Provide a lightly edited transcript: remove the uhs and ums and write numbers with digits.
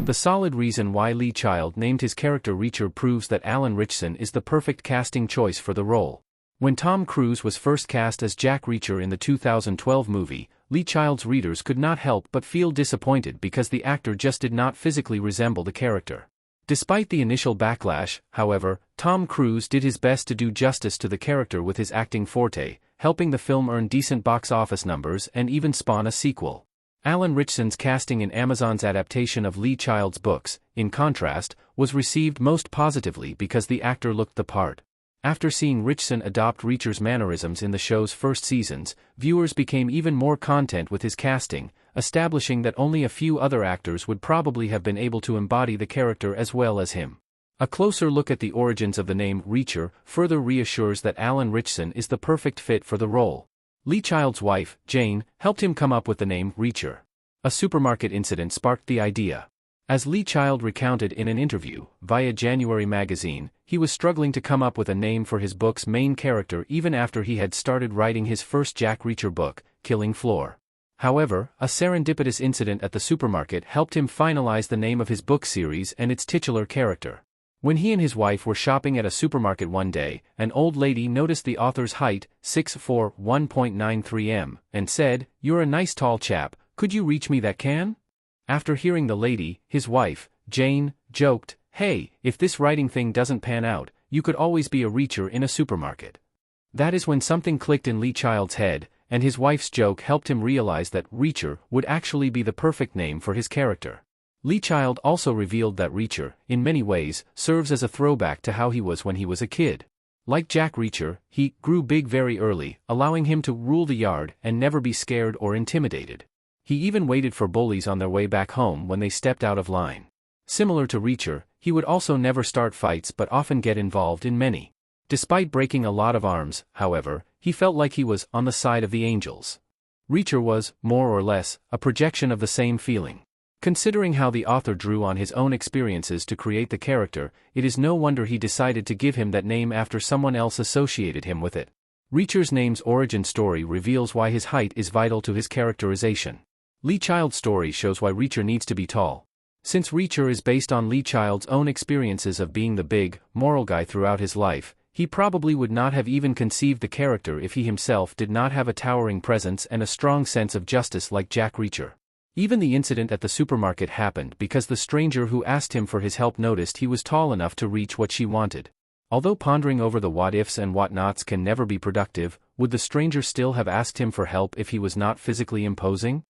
The solid reason why Lee Child named his character Reacher proves that Alan Ritchson is the perfect casting choice for the role. When Tom Cruise was first cast as Jack Reacher in the 2012 movie, Lee Child's readers could not help but feel disappointed because the actor just did not physically resemble the character. Despite the initial backlash, however, Tom Cruise did his best to do justice to the character with his acting forte, helping the film earn decent box office numbers and even spawn a sequel. Alan Ritchson's casting in Amazon's adaptation of Lee Child's books, in contrast, was received most positively because the actor looked the part. After seeing Ritchson adopt Reacher's mannerisms in the show's first seasons, viewers became even more content with his casting, establishing that only a few other actors would probably have been able to embody the character as well as him. A closer look at the origins of the name Reacher further reassures that Alan Ritchson is the perfect fit for the role. Lee Child's wife, Jane, helped him come up with the name Reacher. A supermarket incident sparked the idea. As Lee Child recounted in an interview, via January magazine, he was struggling to come up with a name for his book's main character even after he had started writing his first Jack Reacher book, Killing Floor. However, a serendipitous incident at the supermarket helped him finalize the name of his book series and its titular character. When he and his wife were shopping at a supermarket one day, an old lady noticed the author's height, 6'4", 1.93 m, and said, "You're a nice tall chap, could you reach me that can?" After hearing the lady, his wife, Jane, joked, "Hey, if this writing thing doesn't pan out, you could always be a reacher in a supermarket." That is when something clicked in Lee Child's head, and his wife's joke helped him realize that Reacher would actually be the perfect name for his character. Lee Child also revealed that Reacher, in many ways, serves as a throwback to how he was when he was a kid. Like Jack Reacher, he grew big very early, allowing him to rule the yard and never be scared or intimidated. He even waited for bullies on their way back home when they stepped out of line. Similar to Reacher, he would also never start fights but often get involved in many. Despite breaking a lot of arms, however, he felt like he was on the side of the angels. Reacher was, more or less, a projection of the same feeling. Considering how the author drew on his own experiences to create the character, it is no wonder he decided to give him that name after someone else associated him with it. Reacher's name's origin story reveals why his height is vital to his characterization. Lee Child's story shows why Reacher needs to be tall. Since Reacher is based on Lee Child's own experiences of being the big, moral guy throughout his life, he probably would not have even conceived the character if he himself did not have a towering presence and a strong sense of justice like Jack Reacher. Even the incident at the supermarket happened because the stranger who asked him for his help noticed he was tall enough to reach what she wanted. Although pondering over the what-ifs and what-nots can never be productive, would the stranger still have asked him for help if he was not physically imposing?